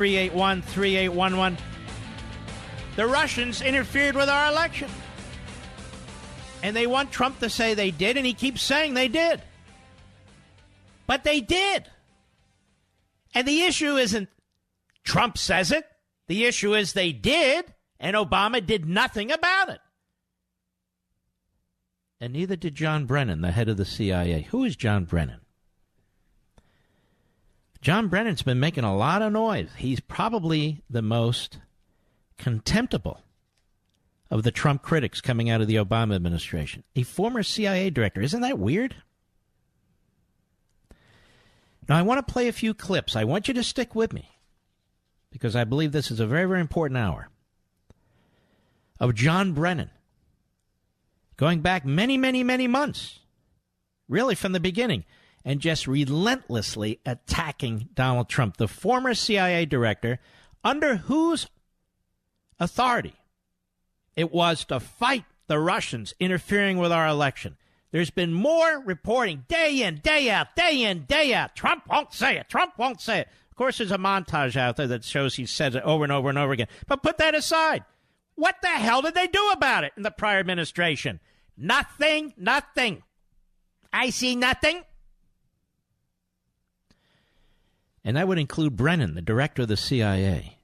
381-3811. The Russians interfered with our election. And they want Trump to say they did, and he keeps saying they did. But they did. And the issue isn't Trump says it. The issue is they did, and Obama did nothing about it. And neither did John Brennan, the head of the CIA. Who is John Brennan? John Brennan's been making a lot of noise. He's probably the most contemptible of the Trump critics coming out of the Obama administration. A former CIA director. Isn't that weird? Now, I want to play a few clips. I want you to stick with me because I believe this is a very, very important hour of John Brennan going back many, many, many months, really from the beginning, and just relentlessly attacking Donald Trump, the former CIA director, under whose authority it was to fight the Russians interfering with our election. There's been more reporting day in, day out, day in, day out. Trump won't say it. Trump won't say it. Of course, there's a montage out there that shows he says it over and over and over again. But put that aside. What the hell did they do about it in the prior administration? Nothing, nothing. I see nothing. And that would include Brennan, the director of the CIA.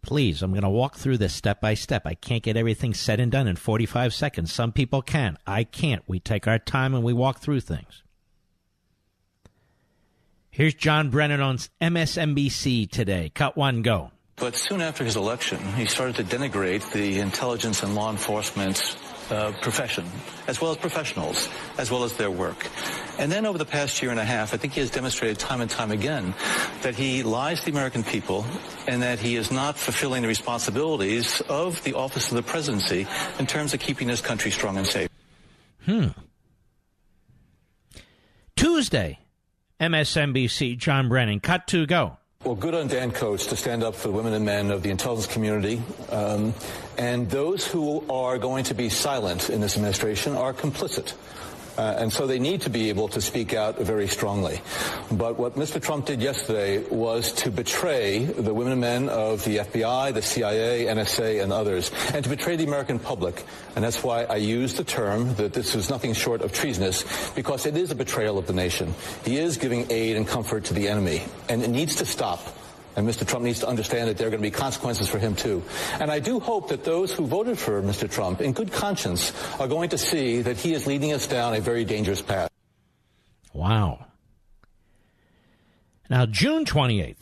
Please, I'm going to walk through this step by step. I can't get everything said and done in 45 seconds. Some people can. I can't. We take our time and we walk through things. Here's John Brennan on MSNBC today. Cut one, go. But soon after his election, he started to denigrate the intelligence and law enforcement profession, as well as professionals, as well as their work. And then over the past year and a half, I think he has demonstrated time and time again that he lies to the American people and that he is not fulfilling the responsibilities of the office of the presidency in terms of keeping this country strong and safe. Tuesday, MSNBC, John Brennan, cut two, go. Well, good on Dan Coates to stand up for the women and men of the intelligence community. And those who are going to be silent in this administration are complicit. And so they need to be able to speak out very strongly. But what Mr. Trump did yesterday was to betray the women and men of the FBI, the CIA, NSA, and others, and to betray the American public. And that's why I use the term that this is nothing short of treasonous, because it is a betrayal of the nation. He is giving aid and comfort to the enemy, and it needs to stop. And Mr. Trump needs to understand that there are going to be consequences for him, too. And I do hope that those who voted for Mr. Trump, in good conscience, are going to see that he is leading us down a very dangerous path. Wow. Now, June 28th,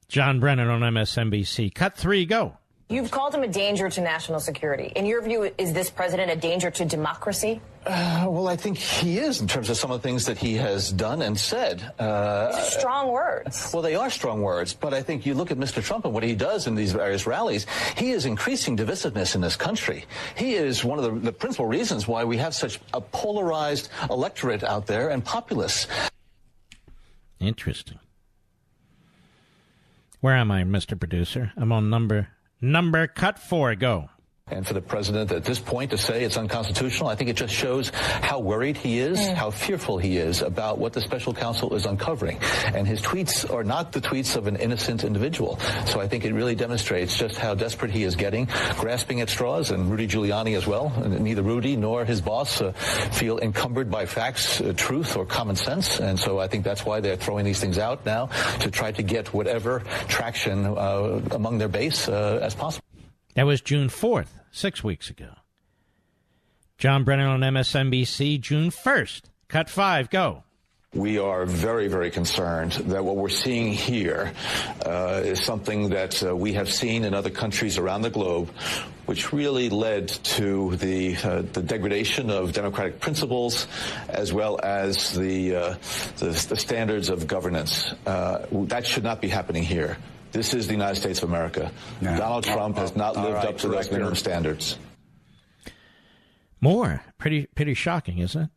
John Brennan on MSNBC. Cut three, go. You've called him a danger to national security. In your view, is this president a danger to democracy? Well, I think he is in terms of some of the things that he has done and said. These are strong words. Well, they are strong words, but I think you look at Mr. Trump and what he does in these various rallies, he is increasing divisiveness in this country. He is one of the principal reasons why we have such a polarized electorate out there and populists. Interesting. Where am I, Mr. Producer? I'm on number cut four, go. And for the president at this point to say it's unconstitutional, I think it just shows how worried he is, how fearful he is about what the special counsel is uncovering. And his tweets are not the tweets of an innocent individual. So I think it really demonstrates just how desperate he is getting, grasping at straws, and Rudy Giuliani as well. And neither Rudy nor his boss feel encumbered by facts, truth, or common sense. And so I think that's why they're throwing these things out now, to try to get whatever traction among their base as possible. That was June 4th, 6 weeks ago. John Brennan on MSNBC, June 1st. Cut five, go. We are very, very concerned that what we're seeing here is something that we have seen in other countries around the globe, which really led to the degradation of democratic principles as well as the standards of governance. That should not be happening here. This is the United States of America. No. Donald Trump has not lived up to those minimum standards. More. Pretty shocking, isn't it?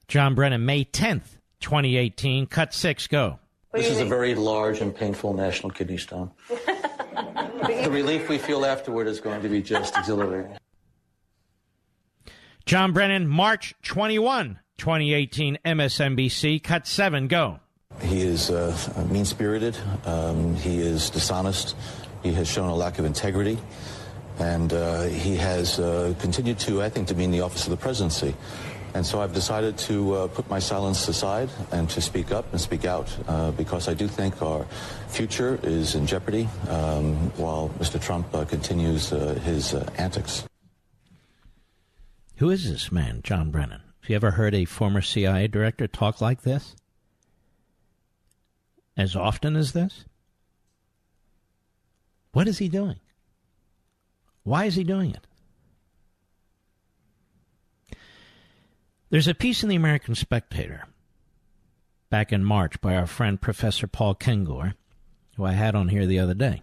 John Brennan, May 10th, 2018. Cut six, go. This is a very large and painful national kidney stone. The relief we feel afterward is going to be just exhilarating. John Brennan, March 21, 2018, MSNBC. Cut seven, go. He is mean-spirited. He is dishonest. He has shown a lack of integrity. And he has continued to, I think, demean the office of the presidency. And so I've decided to put my silence aside and to speak up and speak out because I do think our future is in jeopardy while Mr. Trump continues his antics. Who is this man, John Brennan? Have you ever heard a former CIA director talk like this? As often as this? What is he doing? Why is he doing it? There's a piece in the American Spectator back in March by our friend Professor Paul Kengor, who I had on here the other day.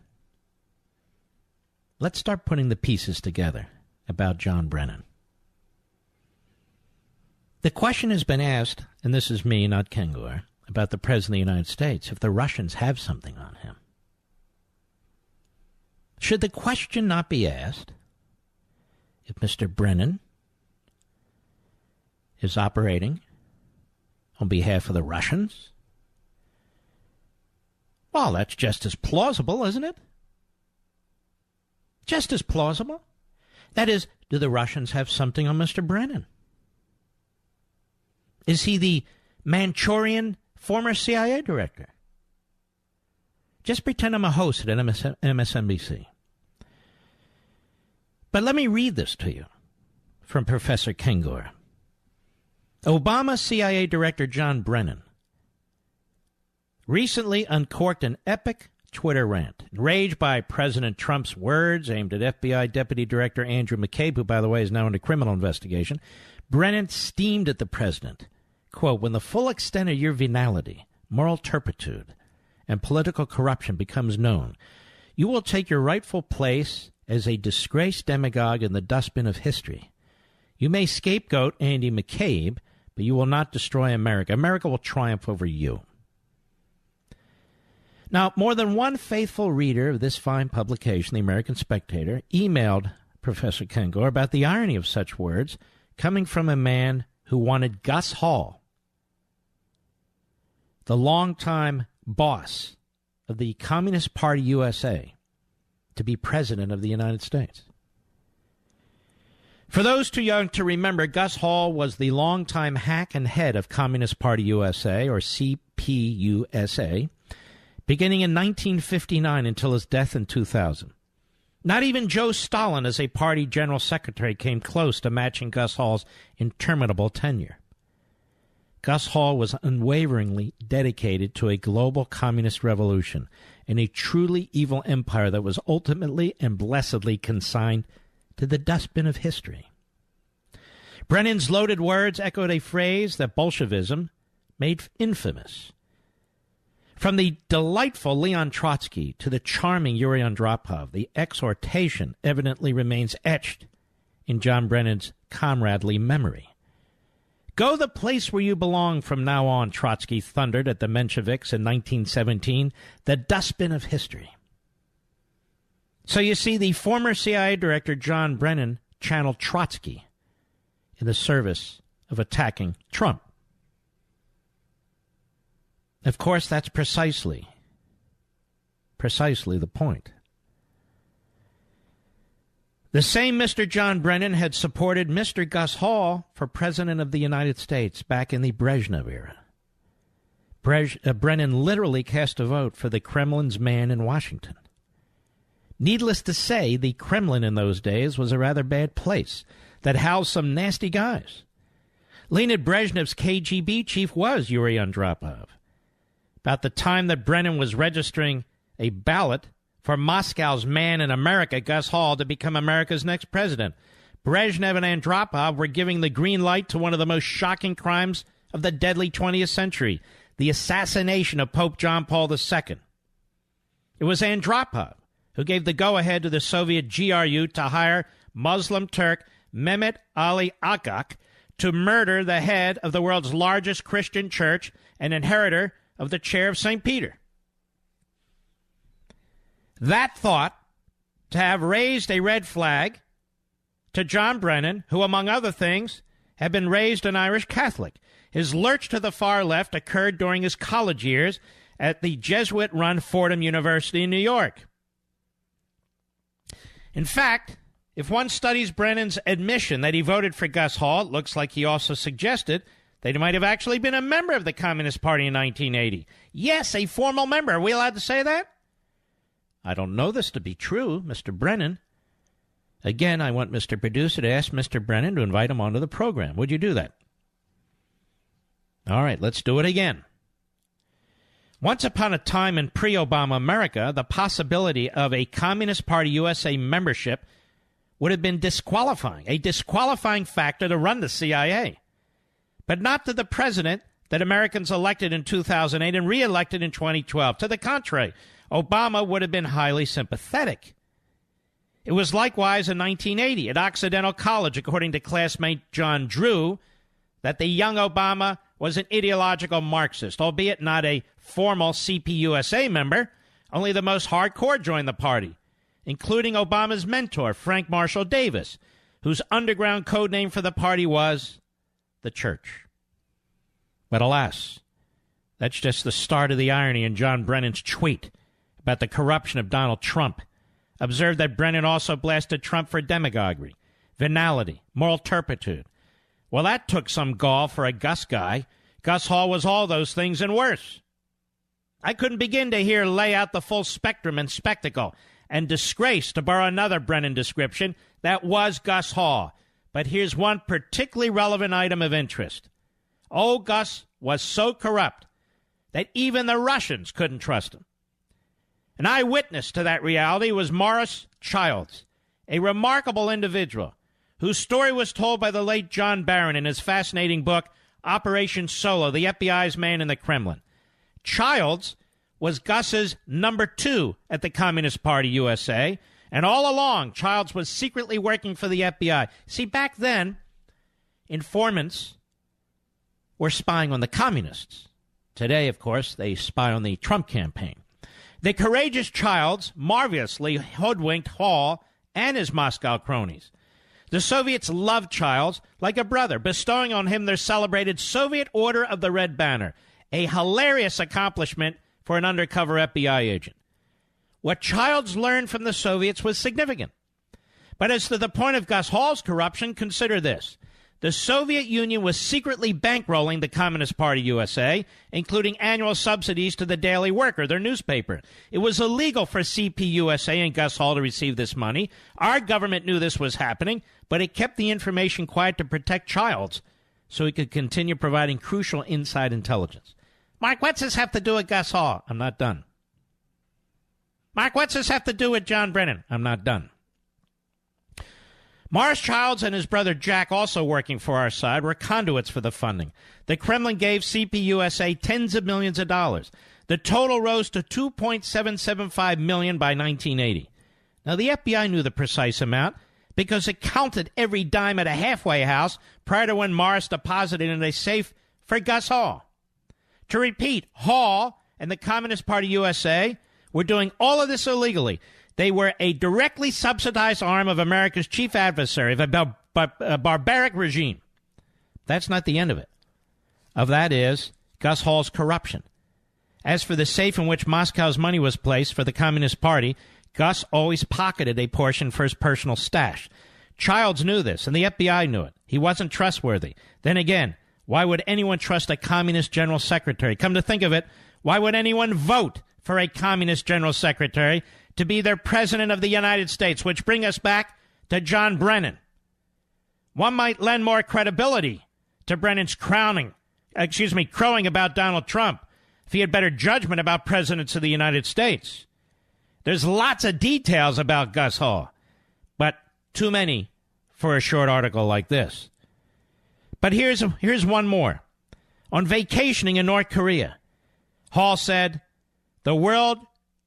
Let's start putting the pieces together about John Brennan. The question has been asked, and this is me, not Kengor, about the President of the United States, if the Russians have something on him. Should the question not be asked if Mr. Brennan is operating on behalf of the Russians? Well, that's just as plausible, isn't it? Just as plausible. That is, do the Russians have something on Mr. Brennan? Is he the Manchurian former CIA director? Just pretend I'm a host at MSNBC. But let me read this to you from Professor Kengor. Obama CIA Director John Brennan recently uncorked an epic Twitter rant, enraged by President Trump's words aimed at FBI Deputy Director Andrew McCabe, who, by the way, is now under criminal investigation. Brennan steamed at the president. Quote, when the full extent of your venality, moral turpitude, and political corruption becomes known, you will take your rightful place as a disgraced demagogue in the dustbin of history. You may scapegoat Andy McCabe, but you will not destroy America. America will triumph over you. Now, more than one faithful reader of this fine publication, the American Spectator, emailed Professor Kengor about the irony of such words coming from a man who wanted Gus Hall, the longtime boss of the Communist Party USA, to be president of the United States. For those too young to remember, Gus Hall was the longtime hack and head of Communist Party USA, or CPUSA, beginning in 1959 until his death in 2000. Not even Joe Stalin, as a party general secretary, came close to matching Gus Hall's interminable tenure. Gus Hall was unwaveringly dedicated to a global communist revolution and a truly evil empire that was ultimately and blessedly consigned to the dustbin of history. Brennan's loaded words echoed a phrase that Bolshevism made infamous. From the delightful Leon Trotsky to the charming Yuri Andropov, the exhortation evidently remains etched in John Brennan's comradely memory. Go the place where you belong from now on, Trotsky thundered at the Mensheviks in 1917, the dustbin of history. So you see, the former CIA director John Brennan channeled Trotsky in the service of attacking Trump. Of course, that's precisely the point. The same Mr. John Brennan had supported Mr. Gus Hall for President of the United States back in the Brezhnev era. Brennan literally cast a vote for the Kremlin's man in Washington. Needless to say, the Kremlin in those days was a rather bad place that housed some nasty guys. Leonid Brezhnev's KGB chief was Yuri Andropov. About the time that Brennan was registering a ballot for Moscow's man in America, Gus Hall, to become America's next president, Brezhnev and Andropov were giving the green light to one of the most shocking crimes of the deadly 20th century, the assassination of Pope John Paul II. It was Andropov who gave the go-ahead to the Soviet GRU to hire Muslim Turk Mehmet Ali Agach to murder the head of the world's largest Christian church and inheritor of the chair of St. Peter. That thought to have raised a red flag to John Brennan, who, among other things, had been raised an Irish Catholic. His lurch to the far left occurred during his college years at the Jesuit-run Fordham University in New York. In fact, if one studies Brennan's admission that he voted for Gus Hall, it looks like he also suggested that he might have actually been a member of the Communist Party in 1980. Yes, a formal member. Are we allowed to say that? I don't know this to be true, Mr. Brennan. Again, I want Mr. Producer to ask Mr. Brennan to invite him onto the program. Would you do that? All right, let's do it again. Once upon a time in pre-Obama America, the possibility of a Communist Party USA membership would have been disqualifying, a disqualifying factor to run the CIA. But not to the president that Americans elected in 2008 and re-elected in 2012. To the contrary, Obama would have been highly sympathetic. It was likewise in 1980 at Occidental College, according to classmate John Drew, that the young Obama was an ideological Marxist, albeit not a formal CPUSA member. Only the most hardcore joined the party, including Obama's mentor, Frank Marshall Davis, whose underground code name for the party was the Church. But alas, that's just the start of the irony in John Brennan's tweet about the corruption of Donald Trump. Observe that Brennan also blasted Trump for demagoguery, venality, moral turpitude. Well, that took some gall for a Gus guy. Gus Hall was all those things and worse. I couldn't begin to hear lay out the full spectrum and spectacle and disgrace, to borrow another Brennan description, that was Gus Hall. But here's one particularly relevant item of interest. Oh, Gus was so corrupt that even the Russians couldn't trust him. An eyewitness to that reality was Morris Childs, a remarkable individual whose story was told by the late John Barron in his fascinating book, Operation Solo, the FBI's Man in the Kremlin. Childs was Gus's number 2 at the Communist Party USA, and all along, Childs was secretly working for the FBI. See, back then, informants were spying on the communists. Today, of course, they spy on the Trump campaign. The courageous Childs marvelously hoodwinked Hall and his Moscow cronies. The Soviets loved Childs like a brother, bestowing on him their celebrated Soviet Order of the Red Banner, a hilarious accomplishment for an undercover FBI agent. What Childs learned from the Soviets was significant. But as to the point of Gus Hall's corruption, consider this. The Soviet Union was secretly bankrolling the Communist Party USA, including annual subsidies to the Daily Worker, their newspaper. It was illegal for CPUSA and Gus Hall to receive this money. Our government knew this was happening, but it kept the information quiet to protect Childs so he could continue providing crucial inside intelligence. Mark, what's this have to do with Gus Hall? I'm not done. Mark, what's this have to do with John Brennan? I'm not done. Morris Childs and his brother Jack, also working for our side, were conduits for the funding. The Kremlin gave CPUSA tens of millions of dollars. The total rose to $2.775 million by 1980. Now, the FBI knew the precise amount because it counted every dime at a halfway house prior to when Morris deposited in a safe for Gus Hall. To repeat, Hall and the Communist Party USA were doing all of this illegally. They were a directly subsidized arm of America's chief adversary, of a barbaric regime. That's not the end of it. Of that is Gus Hall's corruption. As for the safe in which Moscow's money was placed for the Communist Party, Gus always pocketed a portion for his personal stash. Childs knew this, and the FBI knew it. He wasn't trustworthy. Then again, why would anyone trust a communist general secretary? Come to think of it, why would anyone vote for a communist general secretary to be their president of the United States? Which brings us back to John Brennan. One might lend more credibility to Brennan's crowing about Donald Trump if he had better judgment about presidents of the United States. There's lots of details about Gus Hall, but too many for a short article like this. But here's one more. On vacationing in North Korea, Hall said, "The world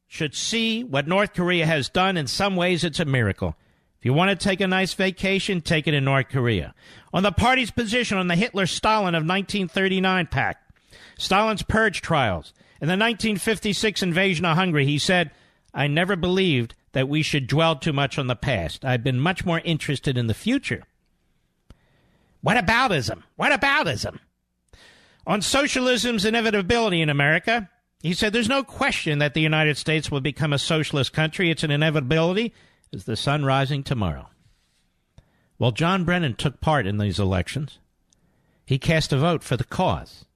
should see what North Korea has done. In some ways, it's a miracle. If you want to take a nice vacation, take it in North Korea." On the party's position on the Hitler-Stalin of 1939 pact, Stalin's purge trials, and the 1956 invasion of Hungary, he said, "I never believed that we should dwell too much on the past. I've been much more interested in the future." What aboutism? What aboutism? On socialism's inevitability in America, he said there's no question that the United States will become a socialist country. It's an inevitability as the sun rising tomorrow. Well, John Brennan took part in these elections. He cast a vote for the cause.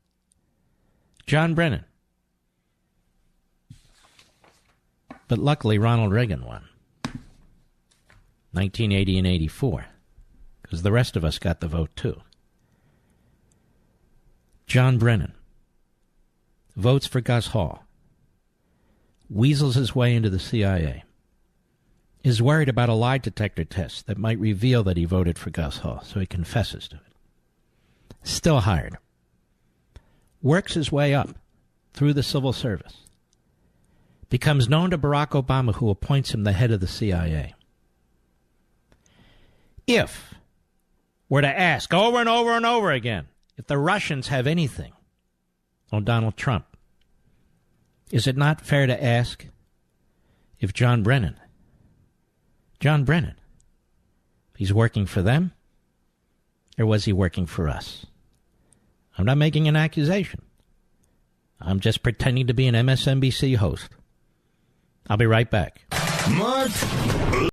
John Brennan. But luckily, Ronald Reagan won. 1980 and 84. Because the rest of us got the vote, too. John Brennan votes for Gus Hall. Weasels his way into the CIA. Is worried about a lie detector test that might reveal that he voted for Gus Hall, so he confesses to it. Still hired. Works his way up through the civil service. Becomes known to Barack Obama, who appoints him the head of the CIA. If we're to ask over and over and over again if the Russians have anything on Donald Trump, is it not fair to ask if John Brennan, he's working for them, or was he working for us? I'm not making an accusation. I'm just pretending to be an MSNBC host. I'll be right back. Mark